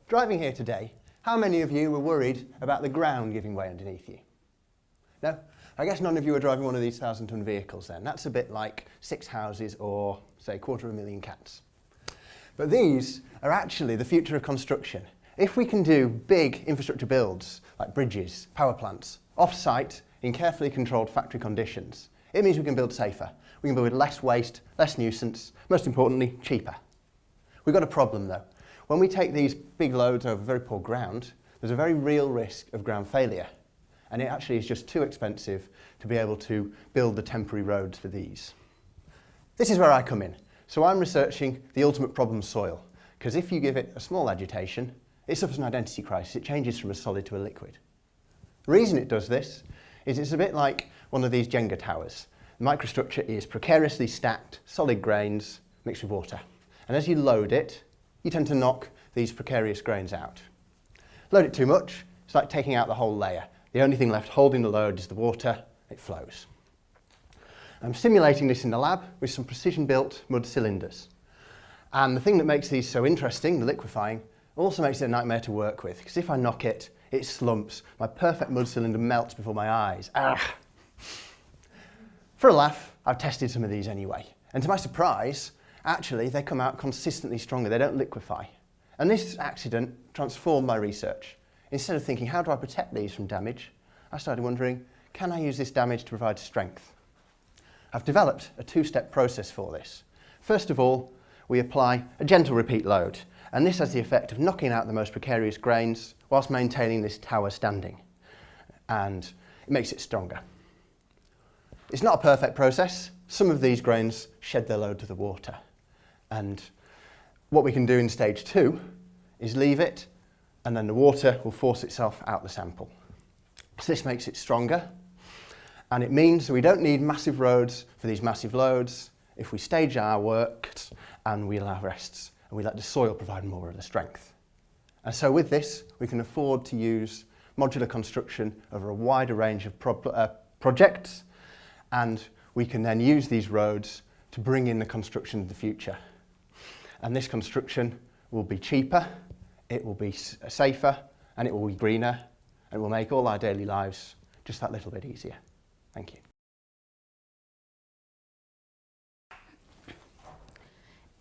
Driving here today, how many of you were worried about the ground giving way underneath you? No? I guess none of you are driving one of these 1,000-ton vehicles then. That's a bit like 6 houses or, say, 250,000 cats. But these are actually the future of construction. If we can do big infrastructure builds, like bridges, power plants, off-site, in carefully controlled factory conditions, it means we can build safer. We can build with less waste, less nuisance, most importantly, cheaper. We've got a problem though. When we take these big loads over very poor ground, there's a very real risk of ground failure. And it actually is just too expensive to be able to build the temporary roads for these. This is where I come in. So I'm researching the ultimate problem soil, because if you give it a small agitation, it suffers an identity crisis. It changes from a solid to a liquid. The reason it does this is it's a bit like one of these Jenga towers. The microstructure is precariously stacked, solid grains mixed with water. And as you load it, you tend to knock these precarious grains out. Load it too much, it's like taking out the whole layer. The only thing left holding the load is the water, it flows. I'm simulating this in the lab with some precision-built mud cylinders. And the thing that makes these so interesting, the liquefying, also makes it a nightmare to work with, because if I knock it, it slumps. My perfect mud cylinder melts before my eyes. Ah. For a laugh, I've tested some of these anyway. And to my surprise, actually, they come out consistently stronger. They don't liquefy. And this accident transformed my research. Instead of thinking, how do I protect these from damage, I started wondering, can I use this damage to provide strength? I've developed a two-step process for this. First of all, we apply a gentle repeat load, and this has the effect of knocking out the most precarious grains whilst maintaining this tower standing, and it makes it stronger. It's not a perfect process. Some of these grains shed their load to the water, and what we can do in stage 2 is leave it, and then the water will force itself out the sample. So this makes it stronger, and it means that we don't need massive roads for these massive loads if we stage our works and we allow rests and we let the soil provide more of the strength. And so with this, we can afford to use modular construction over a wider range of projects, and we can then use these roads to bring in the construction of the future. And this construction will be cheaper, it will be safer, and it will be greener, and it will make all our daily lives just that little bit easier. Thank you.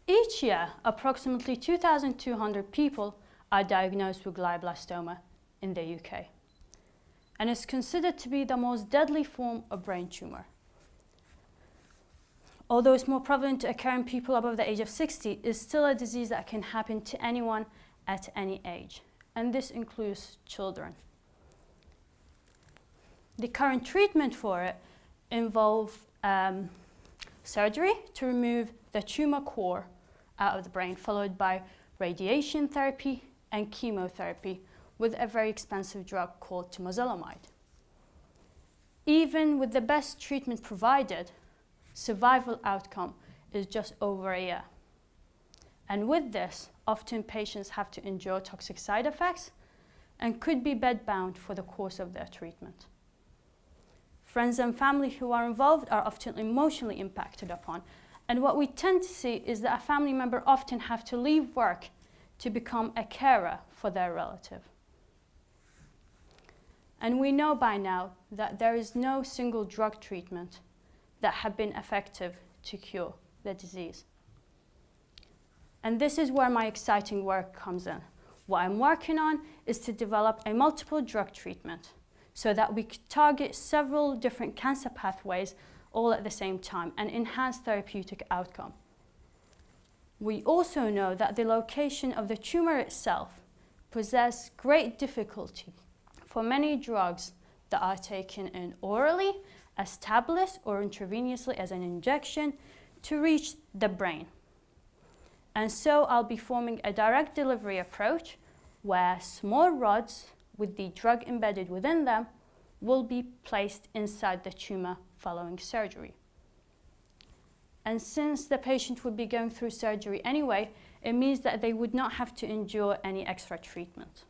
Each year, approximately 2,200 people are diagnosed with glioblastoma in the UK, and is considered to be the most deadly form of brain tumor. Although it's more prevalent to occur in people above the age of 60, it's still a disease that can happen to anyone at any age, and this includes children. The current treatment for it involves surgery to remove the tumor core out of the brain, followed by radiation therapy and chemotherapy with a very expensive drug called temozolomide. Even with the best treatment provided, survival outcome is just over a year. And with this, often patients have to endure toxic side effects and could be bedbound for the course of their treatment. Friends and family who are involved are often emotionally impacted upon, and what we tend to see is that a family member often have to leave work to become a carer for their relative. And we know by now that there is no single drug treatment that have been effective to cure the disease. And this is where my exciting work comes in. What I'm working on is to develop a multiple drug treatment so that we could target several different cancer pathways all at the same time and enhance therapeutic outcome. We also know that the location of the tumor itself possesses great difficulty for many drugs that are taken in orally, as tablets, or intravenously as an injection to reach the brain. And so I'll be forming a direct delivery approach where small rods with the drug embedded within them will be placed inside the tumor following surgery. And since the patient would be going through surgery anyway, it means that they would not have to endure any extra treatment.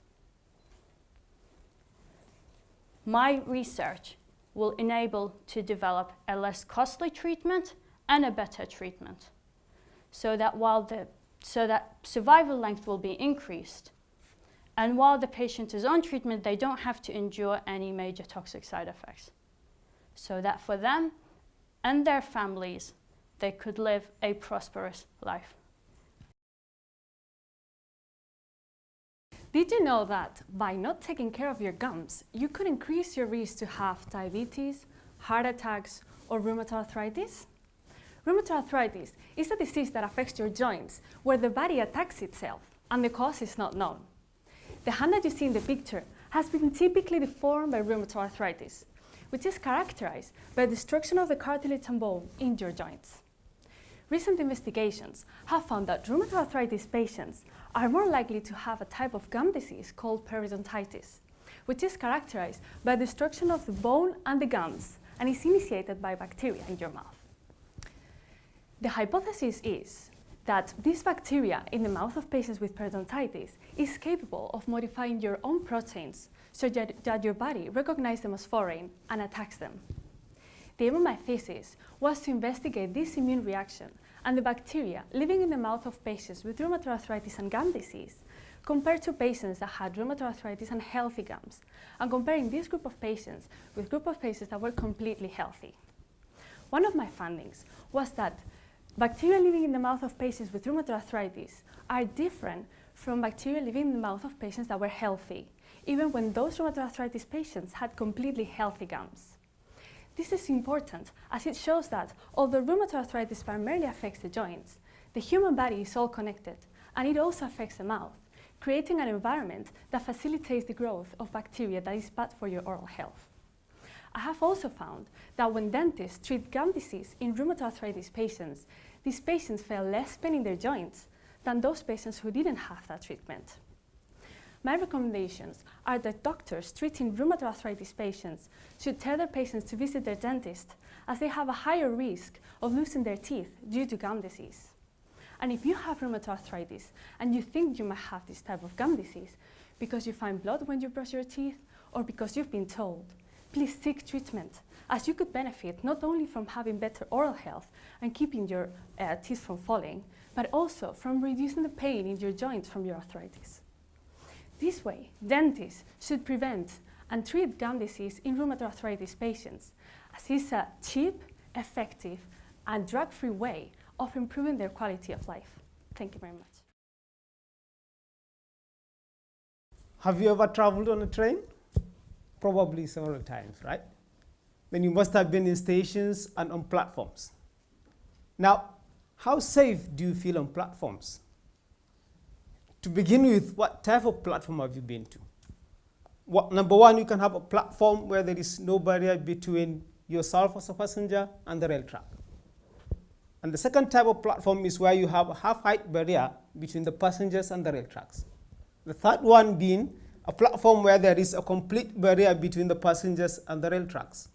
My research will enable to develop a less costly treatment and a better treatment, so that survival length will be increased, And while the patient is on treatment, they don't have to endure any major toxic side effects. So that for them and their families, they could live a prosperous life. Did you know that by not taking care of your gums, you could increase your risk to have diabetes, heart attacks, or rheumatoid arthritis? Rheumatoid arthritis is a disease that affects your joints, where the body attacks itself, and the cause is not known. The hand that you see in the picture has been typically deformed by rheumatoid arthritis, which is characterized by destruction of the cartilage and bone in your joints. Recent investigations have found that rheumatoid arthritis patients are more likely to have a type of gum disease called periodontitis, which is characterized by destruction of the bone and the gums and is initiated by bacteria in your mouth. The hypothesis is that this bacteria in the mouth of patients with periodontitis is capable of modifying your own proteins so that your body recognizes them as foreign and attacks them. The aim of my thesis was to investigate this immune reaction and the bacteria living in the mouth of patients with rheumatoid arthritis and gum disease compared to patients that had rheumatoid arthritis and healthy gums, and comparing this group of patients with a group of patients that were completely healthy. One of my findings was that bacteria living in the mouth of patients with rheumatoid arthritis are different from bacteria living in the mouth of patients that were healthy, even when those rheumatoid arthritis patients had completely healthy gums. This is important as it shows that although rheumatoid arthritis primarily affects the joints, the human body is all connected, and it also affects the mouth, creating an environment that facilitates the growth of bacteria that is bad for your oral health. I have also found that when dentists treat gum disease in rheumatoid arthritis patients, these patients feel less pain in their joints than those patients who didn't have that treatment. My recommendations are that doctors treating rheumatoid arthritis patients should tell their patients to visit their dentist, as they have a higher risk of losing their teeth due to gum disease. And if you have rheumatoid arthritis and you think you might have this type of gum disease because you find blood when you brush your teeth or because you've been told, please seek treatment, as you could benefit not only from having better oral health and keeping your teeth from falling, but also from reducing the pain in your joints from your arthritis. This way, dentists should prevent and treat gum disease in rheumatoid arthritis patients, as it's a cheap, effective, and drug-free way of improving their quality of life. Thank you very much. Have you ever traveled on a train? Probably several times, right? Then you must have been in stations and on platforms. Now, how safe do you feel on platforms? To begin with, what type of platform have you been to? Number one, you can have a platform where there is no barrier between yourself as a passenger and the rail track. And the second type of platform is where you have a half-height barrier between the passengers and the rail tracks. The third one being a platform where there is a complete barrier between the passengers and the rail tracks.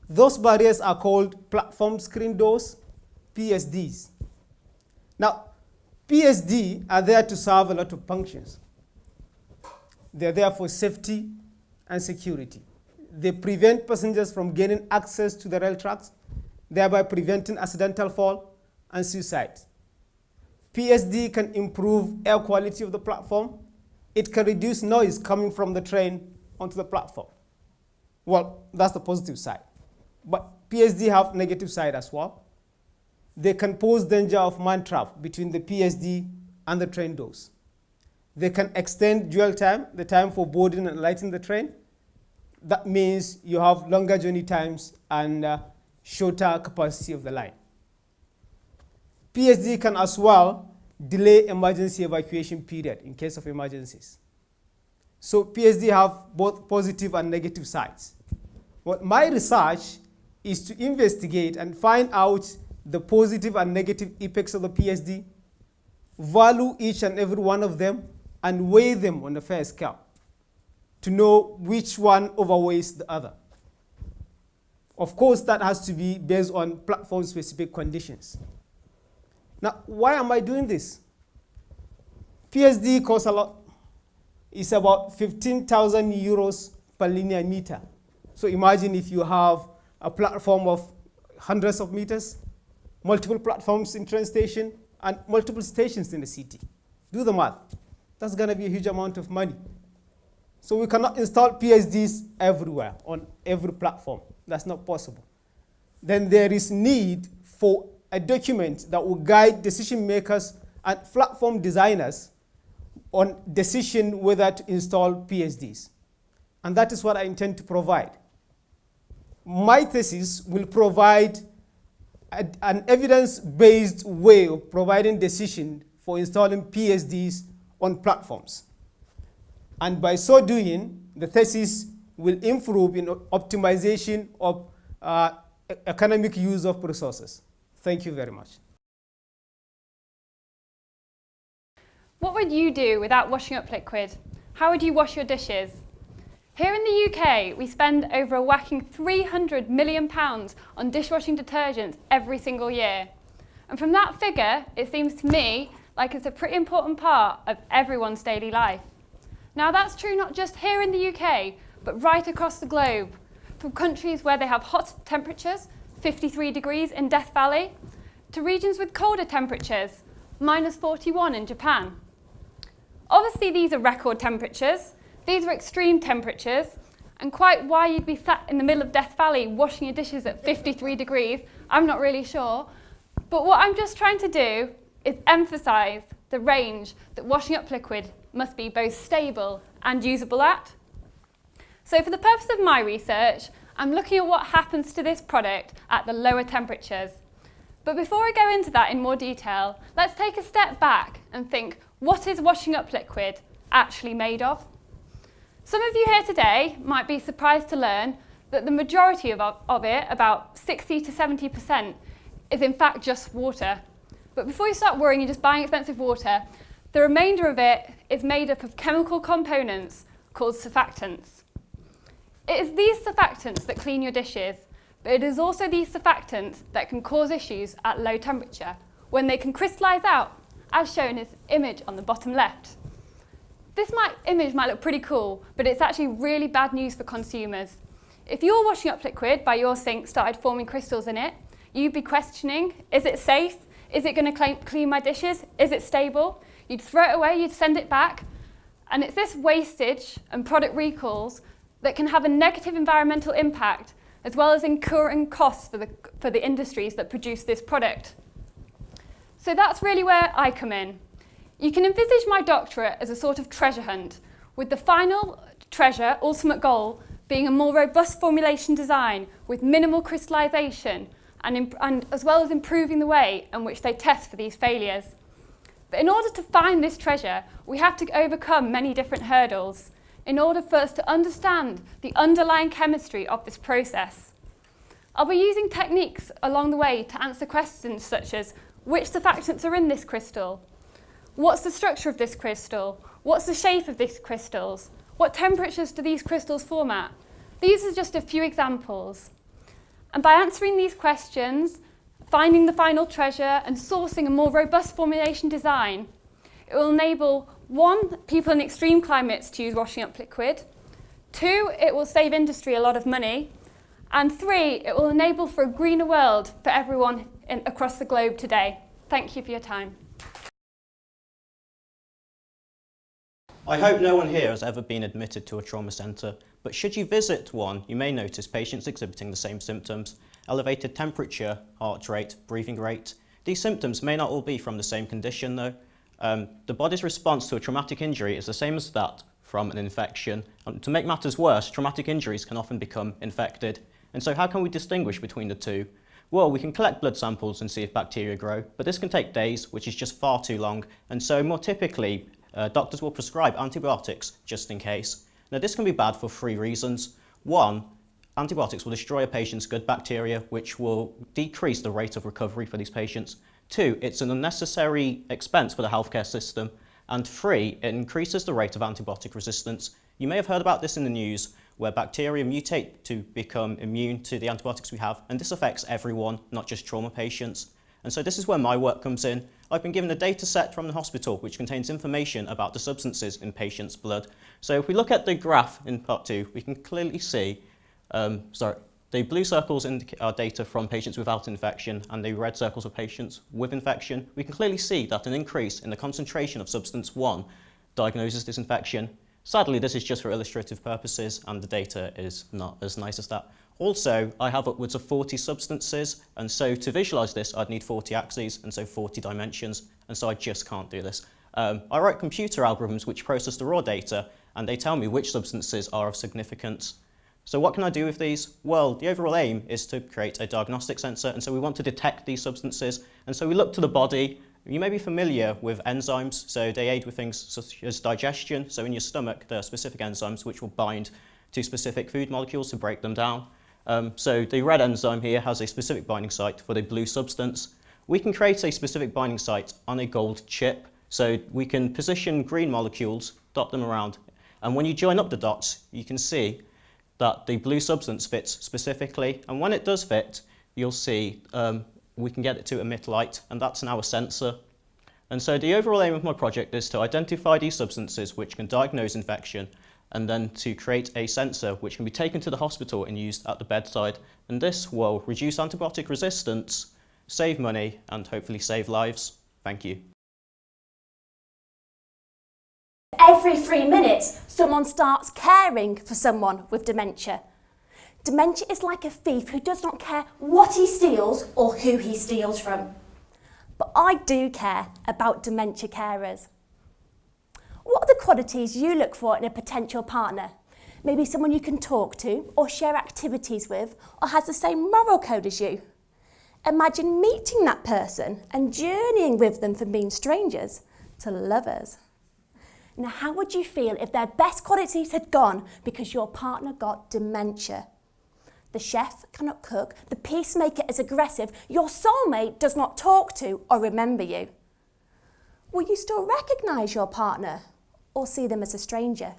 Those barriers are called platform screen doors, PSDs. Now, PSD are there to serve a lot of functions. They're there for safety and security. They prevent passengers from gaining access to the rail tracks, thereby preventing accidental fall and suicide. PSD can improve air quality of the platform. It can reduce noise coming from the train onto the platform. Well, that's the positive side. But PSD have negative side as well. They can pose danger of man trap between the PSD and the train doors. They can extend dwell time, the time for boarding and alighting the train. That means you have longer journey times and shorter capacity of the line. PSD can as well delay emergency evacuation period in case of emergencies. So PSD have both positive and negative sides. What my research is to investigate and find out the positive and negative effects of the PSD, value each and every one of them, and weigh them on a fair scale to know which one overweighs the other. Of course, that has to be based on platform-specific conditions. Now, why am I doing this? PSD costs a lot. It's about 15,000 euros per linear meter. So imagine if you have a platform of hundreds of meters, multiple platforms in train station, and multiple stations in the city. Do the math. That's going to be a huge amount of money. So we cannot install PhDs everywhere, on every platform. That's not possible. Then there is need for a document that will guide decision makers and platform designers on decision whether to install PhDs. And that is what I intend to provide. My thesis will provide an evidence-based way of providing decision for installing PhDs on platforms. And by so doing, the thesis will improve in optimization of economic use of resources. Thank you very much. What would you do without washing up liquid? How would you wash your dishes? Here in the UK, we spend over a whacking £300 million on dishwashing detergents every single year. And from that figure, it seems to me like it's a pretty important part of everyone's daily life. Now that's true not just here in the UK, but right across the globe. From countries where they have hot temperatures, 53 degrees in Death Valley, to regions with colder temperatures, -41 in Japan. Obviously these are record temperatures, these are extreme temperatures, and quite why you'd be sat in the middle of Death Valley washing your dishes at 53 degrees, I'm not really sure. But what I'm just trying to do is emphasise the range that washing up liquid must be both stable and usable at. So for the purpose of my research, I'm looking at what happens to this product at the lower temperatures. But before I go into that in more detail, let's take a step back and think, what is washing up liquid actually made of? Some of you here today might be surprised to learn that the majority of it, about 60 to 70%, is in fact just water. But before you start worrying you're just buying expensive water, the remainder of it is made up of chemical components called surfactants. It is these surfactants that clean your dishes, but it is also these surfactants that can cause issues at low temperature when they can crystallise out, as shown in this image on the bottom left. This image might look pretty cool, but it's actually really bad news for consumers. If your washing up liquid by your sink started forming crystals in it, you'd be questioning, is it safe? Is it going to clean my dishes? Is it stable? You'd throw it away, you'd send it back. And it's this wastage and product recalls that can have a negative environmental impact, as well as incurring costs for the industries that produce this product. So that's really where I come in. You can envisage my doctorate as a sort of treasure hunt, with the final treasure, ultimate goal, being a more robust formulation design with minimal crystallization and as well as improving the way in which they test for these failures. But in order to find this treasure, we have to overcome many different hurdles in order for us to understand the underlying chemistry of this process. I'll be using techniques along the way to answer questions such as, which surfactants are in this crystal? What's the structure of this crystal? What's the shape of these crystals? What temperatures do these crystals form at? These are just a few examples. And by answering these questions, finding the final treasure and sourcing a more robust formulation design, it will enable 1, people in extreme climates to use washing up liquid, 2, it will save industry a lot of money, and 3, it will enable for a greener world for everyone across the globe today. Thank you for your time. I hope no one here has ever been admitted to a trauma centre, but should you visit one, you may notice patients exhibiting the same symptoms: elevated temperature, heart rate, breathing rate. These symptoms may not all be from the same condition though. The body's response to a traumatic injury is the same as that from an infection. And to make matters worse, traumatic injuries can often become infected. And so how can we distinguish between the two? Well, we can collect blood samples and see if bacteria grow, but this can take days, which is just far too long. And so more typically, doctors will prescribe antibiotics just in case. Now this can be bad for 3 reasons. 1, antibiotics will destroy a patient's good bacteria, which will decrease the rate of recovery for these patients. 2, it's an unnecessary expense for the healthcare system. And 3, it increases the rate of antibiotic resistance. You may have heard about this in the news, where bacteria mutate to become immune to the antibiotics we have, and this affects everyone, not just trauma patients. And so this is where my work comes in. I've been given a data set from the hospital which contains information about the substances in patients' blood. So if we look at the graph in part 2, we can clearly see, the blue circles indicate our data from patients without infection, and the red circles are patients with infection. We can clearly see that an increase in the concentration of substance 1 diagnoses this infection. Sadly, this is just for illustrative purposes, and the data is not as nice as that. Also, I have upwards of 40 substances, and so to visualize this, I'd need 40 axes, and so 40 dimensions, and so I just can't do this. I write computer algorithms which process the raw data, and they tell me which substances are of significance. So what can I do with these? Well, the overall aim is to create a diagnostic sensor, and so we want to detect these substances, and so we look to the body. You may be familiar with enzymes, so they aid with things such as digestion. So in your stomach, there are specific enzymes which will bind to specific food molecules to break them down. So the red enzyme here has a specific binding site for the blue substance. We can create a specific binding site on a gold chip. So we can position green molecules, dot them around, and when you join up the dots, you can see that the blue substance fits specifically, and when it does fit, you'll see we can get it to emit light, and that's now a sensor. And so the overall aim of my project is to identify these substances which can diagnose infection, and then to create a sensor which can be taken to the hospital and used at the bedside. And this will reduce antibiotic resistance, save money, and hopefully save lives. Thank you. Every 3 minutes, someone starts caring for someone with dementia. Dementia is like a thief who does not care what he steals or who he steals from. But I do care about dementia carers. What are the qualities you look for in a potential partner? Maybe someone you can talk to or share activities with, or has the same moral code as you. Imagine meeting that person and journeying with them from being strangers to lovers. Now, how would you feel if their best qualities had gone because your partner got dementia? The chef cannot cook, the peacemaker is aggressive, your soulmate does not talk to or remember you. Will you still recognise your partner or see them as a stranger?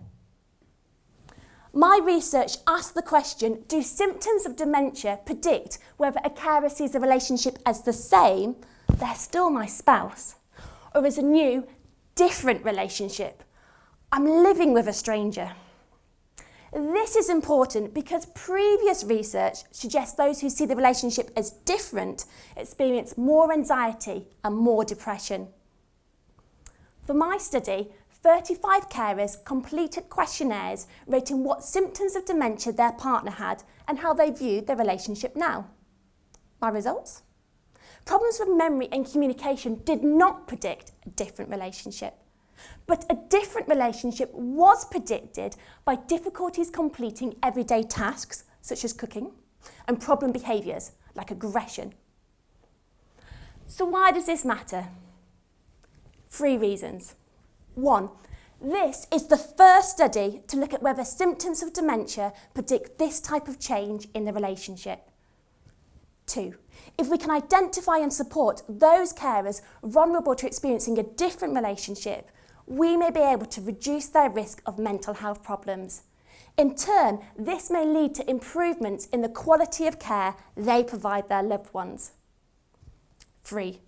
My research asked the question, do symptoms of dementia predict whether a carer sees a relationship as the same, they're still my spouse, or as a new, different relationship? I'm living with a stranger. This is important because previous research suggests those who see the relationship as different experience more anxiety and more depression. For my study, 35 carers completed questionnaires rating what symptoms of dementia their partner had and how they viewed their relationship now. My results? Problems with memory and communication did not predict a different relationship. But a different relationship was predicted by difficulties completing everyday tasks, such as cooking, and problem behaviours, like aggression. So why does this matter? 3 reasons. 1, this is the first study to look at whether symptoms of dementia predict this type of change in the relationship. 2, if we can identify and support those carers vulnerable to experiencing a different relationship, we may be able to reduce their risk of mental health problems. In turn, this may lead to improvements in the quality of care they provide their loved ones. 3,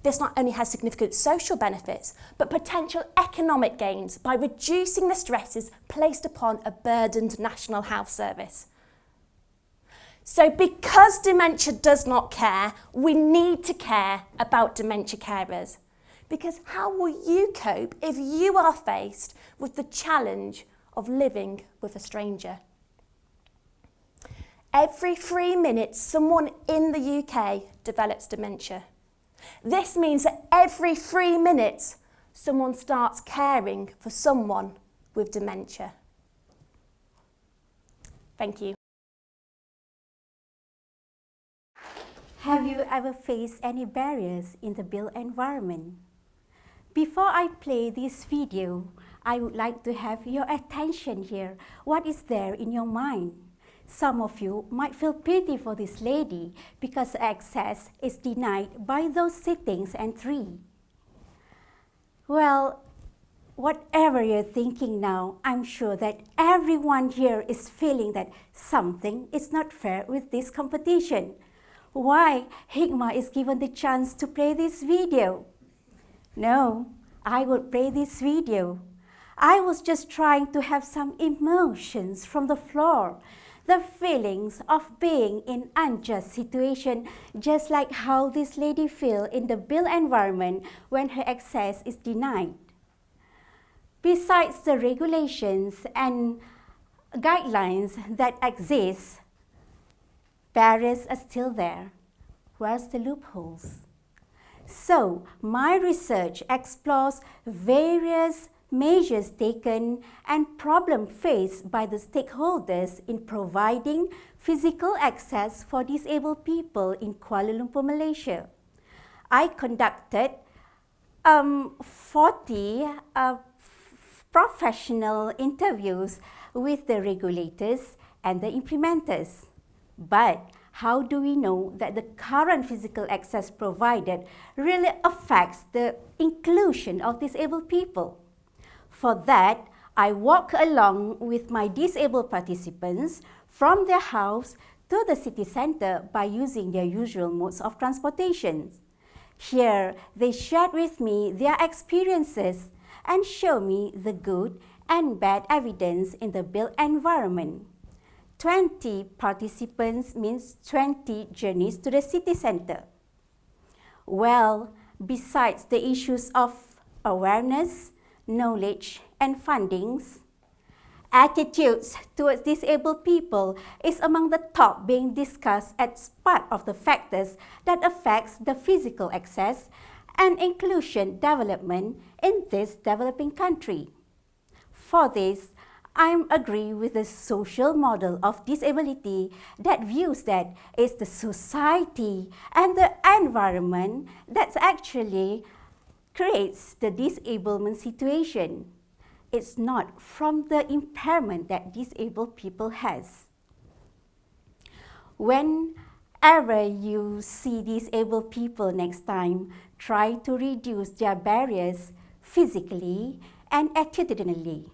this not only has significant social benefits, but potential economic gains by reducing the stresses placed upon a burdened National Health Service. So because dementia does not care, we need to care about dementia carers. Because how will you cope if you are faced with the challenge of living with a stranger? Every 3 minutes, someone in the UK develops dementia. This means that every 3 minutes, someone starts caring for someone with dementia. Thank you. Have you ever faced any barriers in the built environment? Before I play this video, I would like to have your attention here. What is there in your mind? Some of you might feel pity for this lady because access is denied by those sittings and trees. Well, whatever you're thinking now, I'm sure that everyone here is feeling that something is not fair with this competition. Why Hikmah is given the chance to play this video? No, I would play this video. I was just trying to have some emotions from the floor. The feelings of being in unjust situation, just like how this lady feels in the built environment when her access is denied. Besides the regulations and guidelines that exist, barriers are still there. Where's the loopholes? So, my research explores various measures taken and problems faced by the stakeholders in providing physical access for disabled people in Kuala Lumpur, Malaysia. I conducted 40 professional interviews with the regulators and the implementers. But how do we know that the current physical access provided really affects the inclusion of disabled people? For that, I walk along with my disabled participants from their house to the city centre by using their usual modes of transportation. Here, they shared with me their experiences and show me the good and bad evidence in the built environment. 20 participants means 20 journeys to the city centre. Well, besides the issues of awareness, knowledge and fundings, attitudes towards disabled people is among the top being discussed as part of the factors that affects the physical access and inclusion development in this developing country. For this, I agree with the social model of disability that views that it's the society and the environment that actually creates the disablement situation. It's not from the impairment that disabled people has. Whenever you see disabled people next time, try to reduce their barriers physically and attitudinally.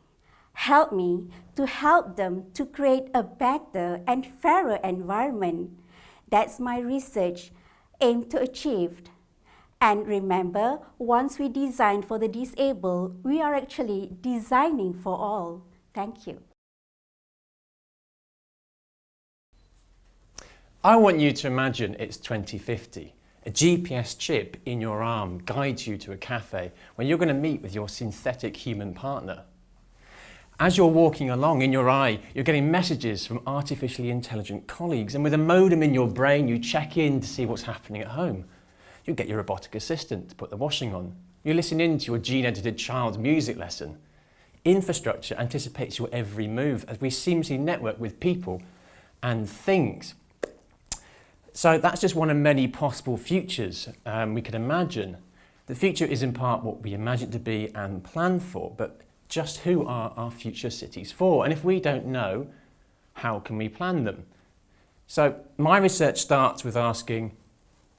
Help me to help them to create a better and fairer environment. That's my research aim to achieve. And remember, once we design for the disabled, we are actually designing for all. Thank you. I want you to imagine it's 2050. A GPS chip in your arm guides you to a cafe where you're going to meet with your synthetic human partner. As you're walking along, in your eye, you're getting messages from artificially intelligent colleagues, and with a modem in your brain, you check in to see what's happening at home. You get your robotic assistant to put the washing on. You listen in to your gene-edited child's music lesson. Infrastructure anticipates your every move as we seamlessly network with people and things. So that's just one of many possible futures we could imagine. The future is in part what we imagine it to be and plan for, but just who are our future cities for? And if we don't know, how can we plan them? So my research starts with asking,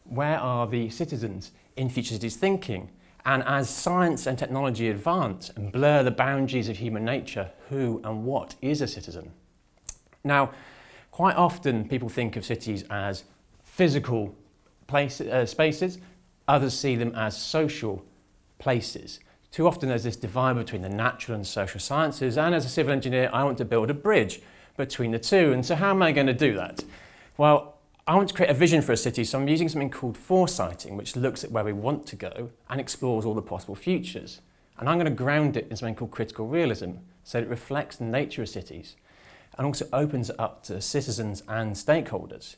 where are the citizens in future cities thinking? And as science and technology advance and blur the boundaries of human nature, who and what is a citizen? Now, quite often people think of cities as physical spaces, others see them as social places. Too often there's this divide between the natural and social sciences, and as a civil engineer, I want to build a bridge between the two. And so how am I going to do that? Well, I want to create a vision for a city, so I'm using something called foresighting, which looks at where we want to go and explores all the possible futures. And I'm going to ground it in something called critical realism, so that it reflects the nature of cities and also opens it up to citizens and stakeholders.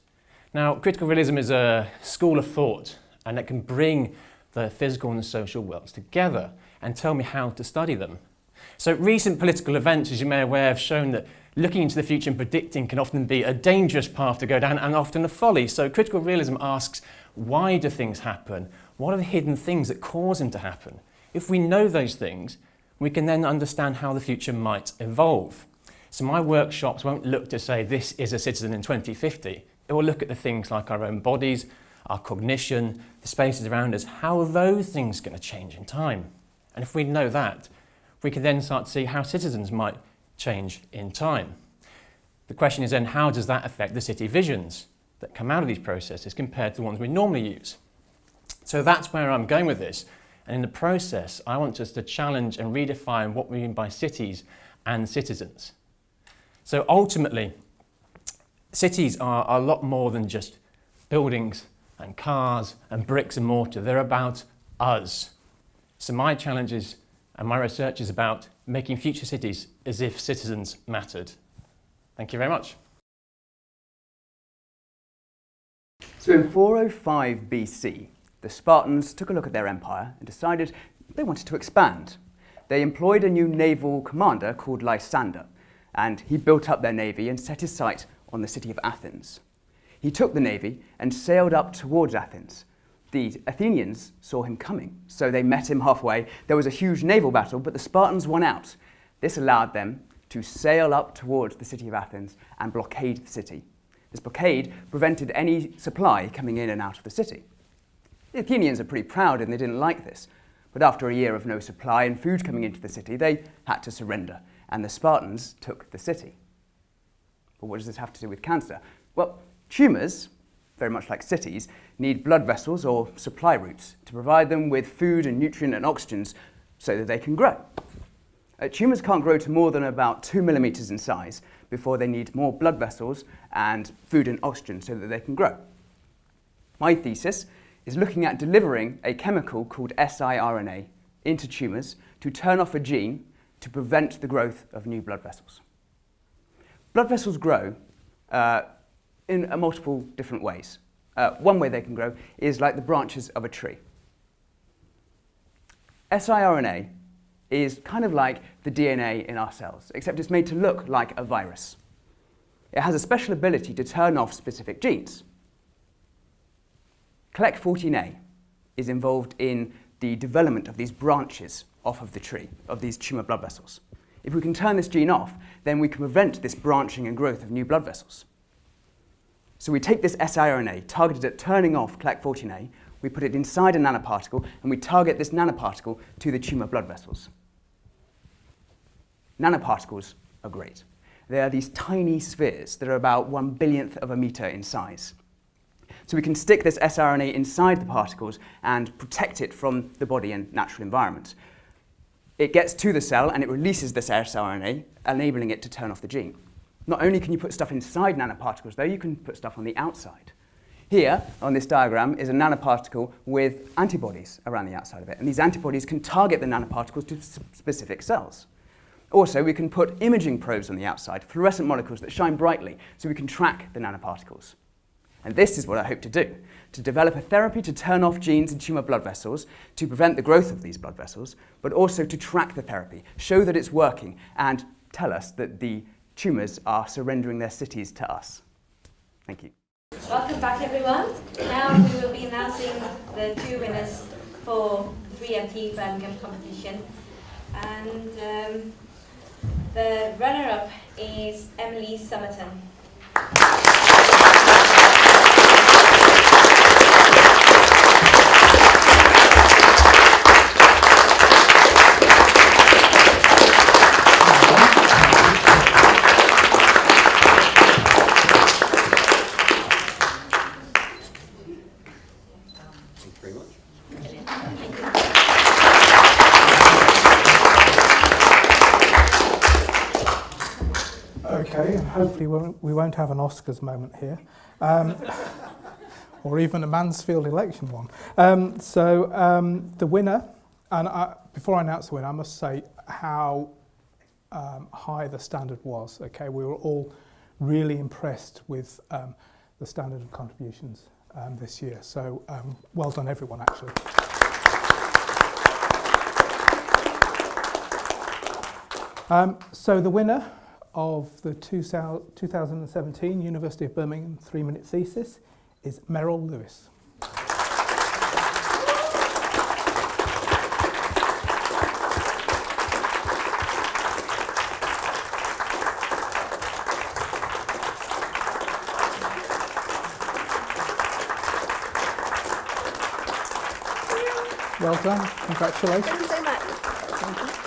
Now, critical realism is a school of thought, and it can bring the physical and the social worlds together and tell me how to study them. So recent political events, as you may be aware, have shown that looking into the future and predicting can often be a dangerous path to go down and often a folly. So critical realism asks, why do things happen? What are the hidden things that cause them to happen? If we know those things, we can then understand how the future might evolve. So my workshops won't look to say this is a citizen in 2050. It will look at the things like our own bodies, our cognition, the spaces around us. How are those things going to change in time? And if we know that, we can then start to see how citizens might change in time. The question is then, how does that affect the city visions that come out of these processes compared to the ones we normally use? So that's where I'm going with this. And in the process, I want us to challenge and redefine what we mean by cities and citizens. So ultimately, cities are a lot more than just buildings and cars and bricks and mortar. They're about us. So my challenge is, and my research is about making future cities as if citizens mattered. Thank you very much. So in 405 BC, the Spartans took a look at their empire and decided they wanted to expand. They employed a new naval commander called Lysander, and he built up their navy and set his sight on the city of Athens. He took the navy and sailed up towards Athens. The Athenians saw him coming, so they met him halfway. There was a huge naval battle, but the Spartans won out. This allowed them to sail up towards the city of Athens and blockade the city. This blockade prevented any supply coming in and out of the city. The Athenians are pretty proud and they didn't like this, but after a year of no supply and food coming into the city, they had to surrender, and the Spartans took the city. But what does this have to do with cancer? Well, tumours, very much like cities, need blood vessels or supply routes to provide them with food and nutrient and oxygens so that they can grow. Tumours can't grow to more than about 2 millimetres in size before they need more blood vessels and food and oxygen so that they can grow. My thesis is looking at delivering a chemical called siRNA into tumours to turn off a gene to prevent the growth of new blood vessels. Blood vessels grow in multiple different ways. One way they can grow is like the branches of a tree. siRNA is kind of like the DNA in our cells, except it's made to look like a virus. It has a special ability to turn off specific genes. CLEC14A is involved in the development of these branches off of the tree, of these tumour blood vessels. If we can turn this gene off, then we can prevent this branching and growth of new blood vessels. So we take this siRNA targeted at turning off CLEC14A, we put it inside a nanoparticle, and we target this nanoparticle to the tumour blood vessels. Nanoparticles are great. They are these tiny spheres that are about 1/1000th of a metre in size. So we can stick this siRNA inside the particles and protect it from the body and natural environment. It gets to the cell and it releases this siRNA, enabling it to turn off the gene. Not only can you put stuff inside nanoparticles, though, you can put stuff on the outside. Here, on this diagram, is a nanoparticle with antibodies around the outside of it, and these antibodies can target the nanoparticles to specific cells. Also, we can put imaging probes on the outside, fluorescent molecules that shine brightly, so we can track the nanoparticles. And this is what I hope to do, to develop a therapy to turn off genes in tumour blood vessels, to prevent the growth of these blood vessels, but also to track the therapy, show that it's working, and tell us that the tumours are surrendering their cities to us. Thank you. Welcome back, everyone. Now we will be announcing the two winners for the 3MT Birmingham competition. And the runner-up is Emily Summerton. Okay, and hopefully we won't have an Oscars moment here, or even a Mansfield election one. The winner, and before I announce the winner, I must say how high the standard was. Okay, we were all really impressed with the standard of contributions this year. So well done, everyone, actually. So the winner of the 2017 University of Birmingham 3-minute thesis is Merrill Lewis. Well done, congratulations. Thank you so much. Thank you.